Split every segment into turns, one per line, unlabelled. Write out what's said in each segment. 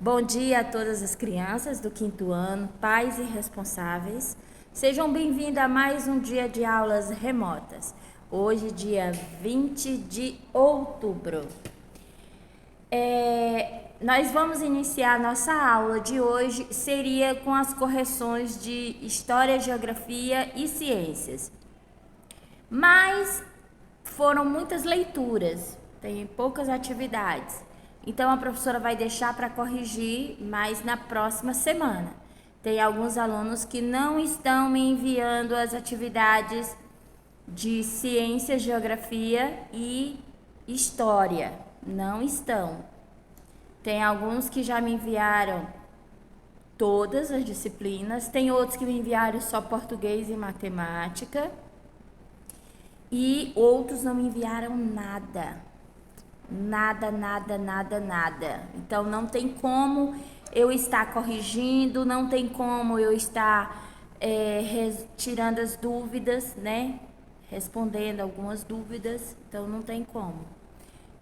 Bom dia a todas as crianças do quinto ano, pais e responsáveis. Sejam bem-vindos a mais um dia de aulas remotas. Hoje, dia 20 de outubro. Nós vamos iniciar nossa aula de hoje, seria com as correções de História, Geografia e Ciências. Mas foram muitas leituras, tem poucas atividades. Então a professora vai deixar para corrigir mais na próxima semana. Tem alguns alunos que não estão me enviando as atividades de ciência, geografia e história. Não estão. Tem alguns que já me enviaram todas as disciplinas, tem outros que me enviaram só português e matemática. E outros não me enviaram nada. Nada. Então não tem como eu estar corrigindo, não tem como eu estar tirando as dúvidas, né? Respondendo algumas dúvidas, então não tem como.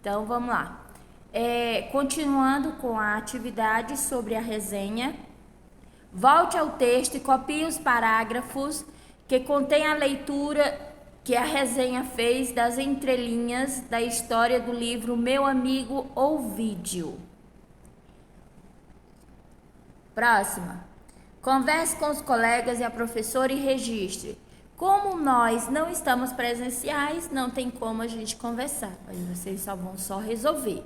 Então vamos lá. Continuando com a atividade sobre a resenha, volte ao texto e copie os parágrafos que contém a leitura que a resenha fez das entrelinhas da história do livro Meu Amigo Ovídio. Próxima. Converse com os colegas e a professora e registre. Como nós não estamos presenciais, não tem como a gente conversar, mas vocês só resolver.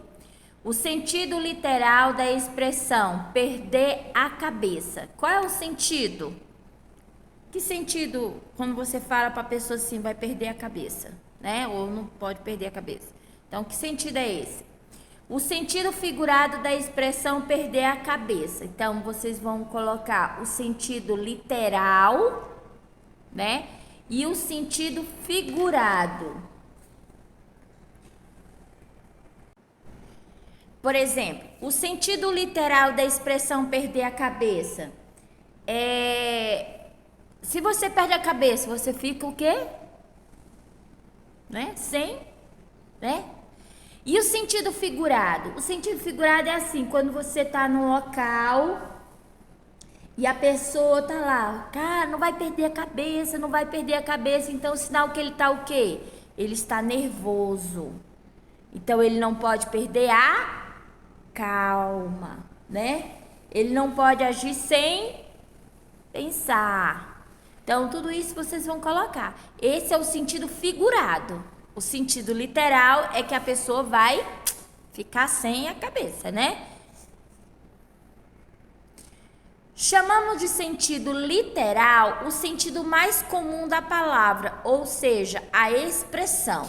O sentido literal da expressão perder a cabeça. Qual é o sentido? Que sentido quando você fala para a pessoa assim, vai perder a cabeça, né? Ou não pode perder a cabeça. Então, que sentido é esse? O sentido figurado da expressão perder a cabeça. Então, vocês vão colocar o sentido literal, né? E o sentido figurado. Por exemplo, o sentido literal da expressão perder a cabeça se você perde a cabeça, você fica o quê? Né? Né? E o sentido figurado? O sentido figurado é assim, quando você está no local e a pessoa tá lá, cara, não vai perder a cabeça, não vai perder a cabeça. Então, o sinal que ele está o quê? Ele está nervoso. Então, ele não pode perder a calma, né? Ele não pode agir sem pensar. Então, tudo isso vocês vão colocar. Esse é o sentido figurado. O sentido literal é que a pessoa vai ficar sem a cabeça, né? Chamamos de sentido literal o sentido mais comum da palavra, ou seja, a expressão.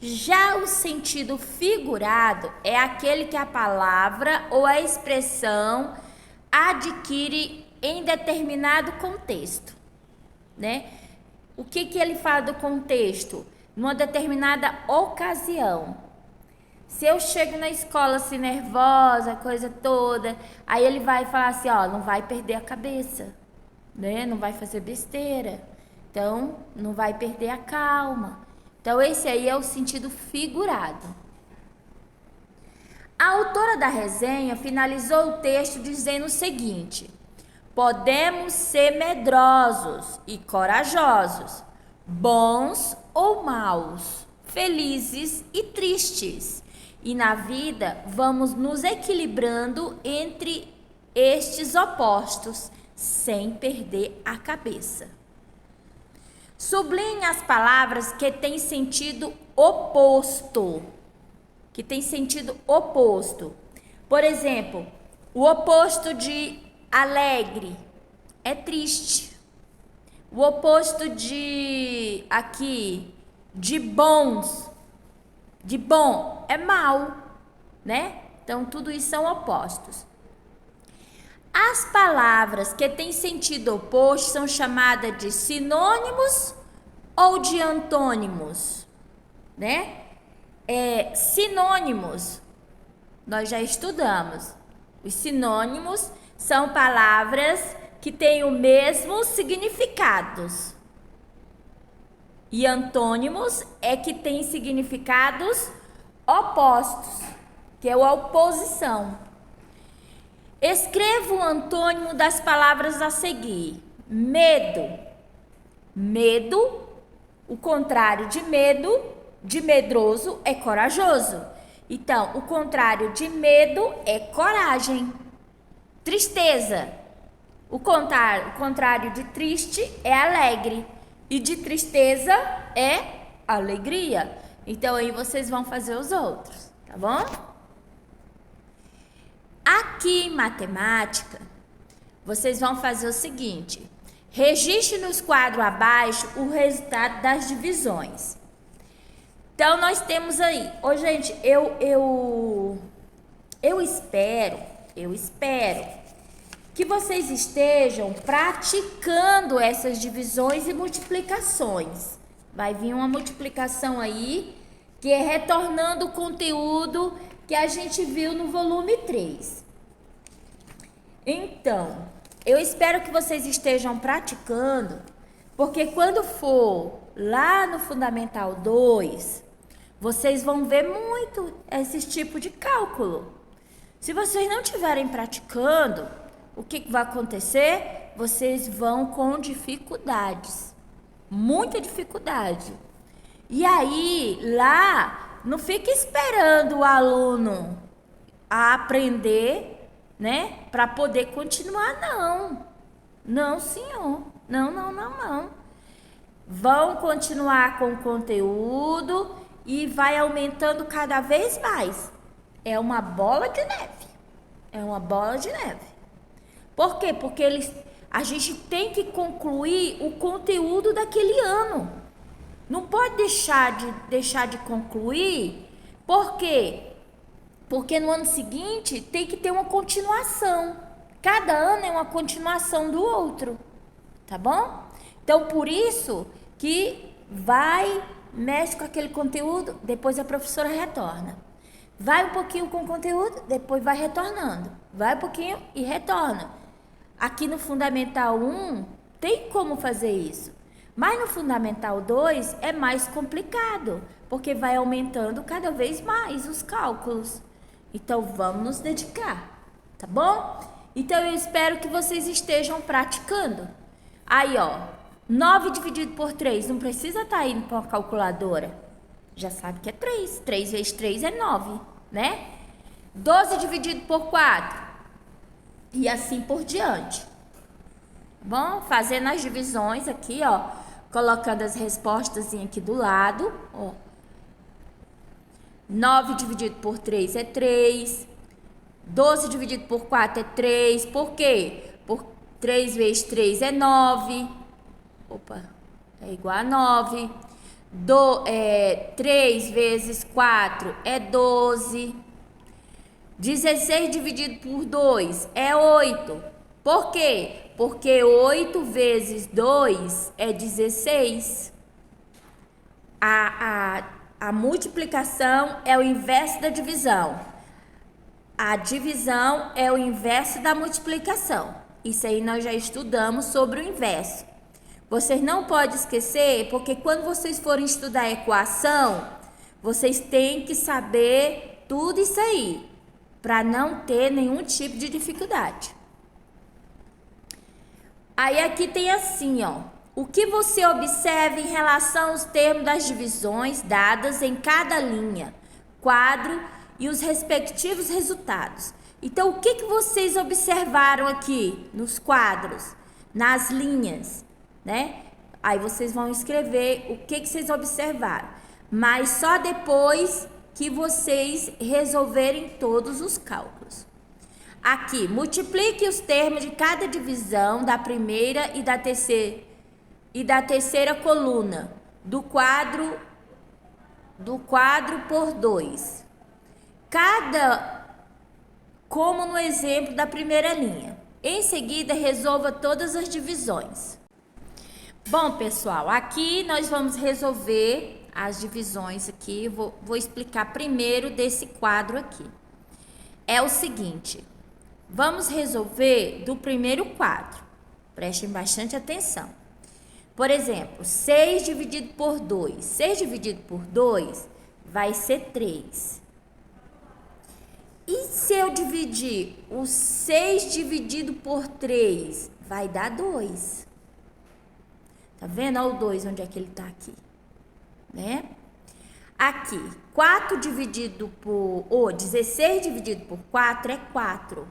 Já o sentido figurado é aquele que a palavra ou a expressão adquire em determinado contexto, né? O que ele fala do contexto? Numa determinada ocasião. Se eu chego na escola assim nervosa, coisa toda, aí ele vai falar assim, ó, não vai perder a cabeça, né? Não vai fazer besteira. Então, não vai perder a calma. Então, esse aí é o sentido figurado. A autora da resenha finalizou o texto dizendo o seguinte: podemos ser medrosos e corajosos, bons ou maus, felizes e tristes. E na vida vamos nos equilibrando entre estes opostos, sem perder a cabeça. Sublinhe as palavras que têm sentido oposto. Por exemplo, o oposto de alegre é triste. O oposto de bom é mal, né? Então tudo isso são opostos. As palavras que têm sentido oposto são chamadas de sinônimos ou de antônimos, né? Sinônimos, nós já estudamos. Os sinônimos são palavras que têm o mesmo significados. E antônimos é que têm significados opostos, que é a oposição. Escreva o antônimo das palavras a seguir. Medo. Medo, o contrário de medroso, é corajoso. Então, o contrário de medo é coragem. Tristeza. O contrário de triste é alegre. E de tristeza é alegria. Então, aí vocês vão fazer os outros, tá bom? Aqui em matemática, vocês vão fazer o seguinte. Registre nos quadros abaixo o resultado das divisões. Então, nós temos aí... Ô, gente, eu espero que vocês estejam praticando essas divisões e multiplicações. Vai vir uma multiplicação aí, que é retornando o conteúdo que a gente viu no volume 3. Então, eu espero que vocês estejam praticando, porque quando for lá no Fundamental 2, vocês vão ver muito esse tipo de cálculo. Se vocês não estiverem praticando, o que vai acontecer? Vocês vão com dificuldades, muita dificuldade. E aí, lá, não fica esperando o aluno a aprender, né? Para poder continuar, não. Não, senhor. Não. Vão continuar com o conteúdo e vai aumentando cada vez mais. É uma bola de neve. É uma bola de neve. Por quê? Porque a gente tem que concluir o conteúdo daquele ano. Não pode deixar de concluir. Por quê? Porque no ano seguinte tem que ter uma continuação. Cada ano é uma continuação do outro. Tá bom? Então, por isso que mexe com aquele conteúdo, depois a professora retorna. Vai um pouquinho com o conteúdo, depois vai retornando. Vai um pouquinho e retorna. Aqui no Fundamental 1 tem como fazer isso. Mas no Fundamental 2 é mais complicado, porque vai aumentando cada vez mais os cálculos. Então vamos nos dedicar, tá bom? Então eu espero que vocês estejam praticando. Aí, ó, 9 dividido por 3, não precisa estar indo para uma calculadora. Já sabe que é 3. 3 vezes 3 é 9, né? 12 dividido por 4. E assim por diante. Bom, fazendo as divisões aqui, ó. Colocando as respostas aqui do lado, ó. 9 dividido por 3 é 3. 12 dividido por 4 é 3. Por quê? Por 3 vezes 3 é 9. Opa, é igual a 9. 3 vezes 4 é 12. 16 dividido por 2 é 8. Por quê? Porque 8 vezes 2 é 16. A multiplicação é o inverso da divisão. A divisão é o inverso da multiplicação. Isso aí nós já estudamos sobre o inverso. Vocês não podem esquecer, porque quando vocês forem estudar a equação, vocês têm que saber tudo isso aí, para não ter nenhum tipo de dificuldade. Aí aqui tem assim, ó. O que você observa em relação aos termos das divisões dadas em cada linha, quadro e os respectivos resultados. Então, o que vocês observaram aqui nos quadros, nas linhas, né? Aí vocês vão escrever o que vocês observaram, mas só depois que vocês resolverem todos os cálculos. Aqui, multiplique os termos de cada divisão da primeira e da terceira coluna do quadro por 2. Como no exemplo da primeira linha. Em seguida, resolva todas as divisões. Bom, pessoal, aqui nós vamos resolver as divisões aqui. Vou explicar primeiro desse quadro aqui. É o seguinte, vamos resolver do primeiro quadro. Prestem bastante atenção. Por exemplo, 6 dividido por 2. 6 dividido por 2 vai ser 3. E se eu dividir o 6 dividido por 3, vai dar 2. Tá vendo? Olha o 2, onde é que ele tá aqui, né? Aqui, 4 dividido por... 16 dividido por 4 é 4.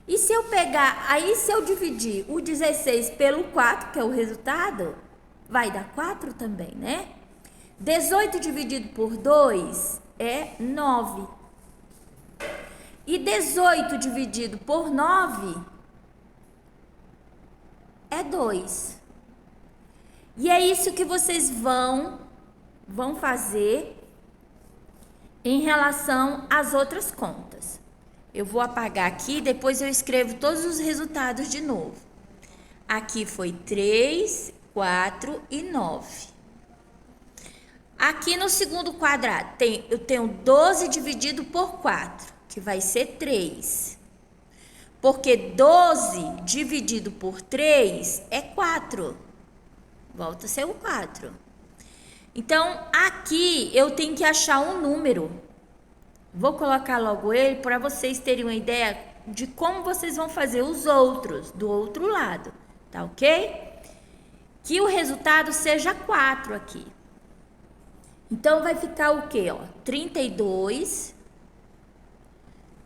E se eu pegar... Aí, se eu dividir o 16 pelo 4, que é o resultado, vai dar 4 também, né? 18 dividido por 2 é 9. E 18 dividido por 9 é 2. E é isso que vocês vão fazer em relação às outras contas. Eu vou apagar aqui, depois eu escrevo todos os resultados de novo. Aqui foi 3, 4 e 9. Aqui no segundo quadrado, eu tenho 12 dividido por 4, que vai ser 3. Porque 12 dividido por 3 é 4. Volta a ser o 4. Então, aqui eu tenho que achar um número. Vou colocar logo ele para vocês terem uma ideia de como vocês vão fazer os outros do outro lado, tá ok? Que o resultado seja 4 aqui. Então, vai ficar o quê? 32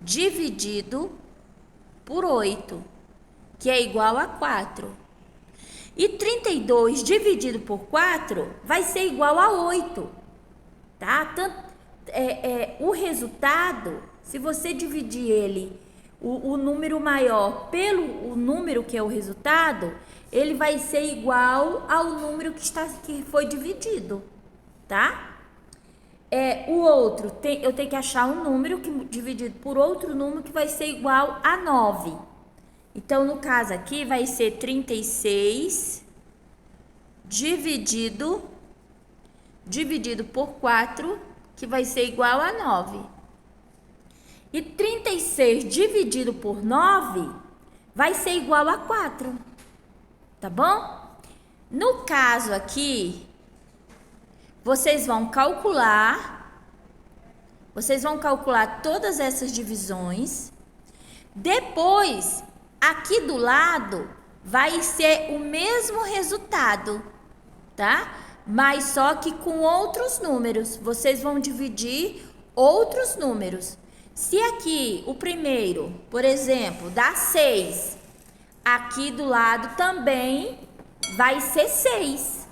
dividido por 8, que é igual a 4. E 32 dividido por 4 vai ser igual a 8, tá? O resultado, se você dividir ele, o número maior pelo o número que é o resultado, ele vai ser igual ao número que foi dividido, tá? O outro, eu tenho que achar um número dividido por outro número que vai ser igual a 9. Então, no caso aqui, vai ser 36 dividido por 4, que vai ser igual a 9. E 36 dividido por 9 vai ser igual a 4. Tá bom? No caso aqui, vocês vão calcular todas essas divisões. Depois, aqui do lado, vai ser o mesmo resultado, tá? Mas só que com outros números. Vocês vão dividir outros números. Se aqui o primeiro, por exemplo, dá 6, aqui do lado também vai ser 6,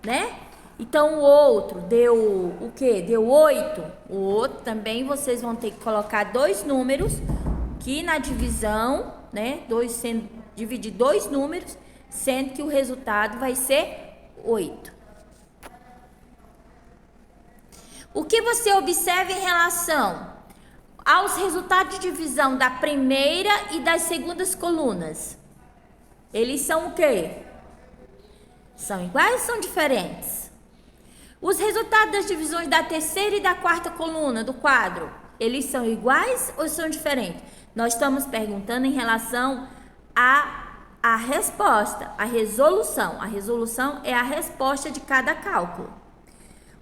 né? Então, o outro deu o quê? Deu 8. O outro também vocês vão ter que colocar dois números aqui na divisão, né? Dividir dois números, sendo que o resultado vai ser 8. O que você observa em relação aos resultados de divisão da primeira e das segundas colunas? Eles são o quê? São iguais ou são diferentes? Os resultados das divisões da terceira e da quarta coluna do quadro, eles são iguais ou são diferentes? Nós estamos perguntando em relação à resposta, à resolução. A resolução é a resposta de cada cálculo.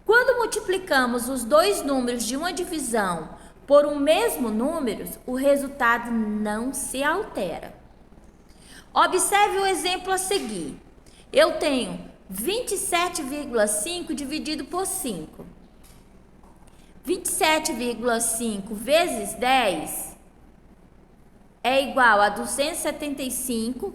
Quando multiplicamos os dois números de uma divisão por um mesmo número, o resultado não se altera. Observe o exemplo a seguir. Eu tenho 27,5 dividido por 5. 27,5 vezes 10 é igual a 275,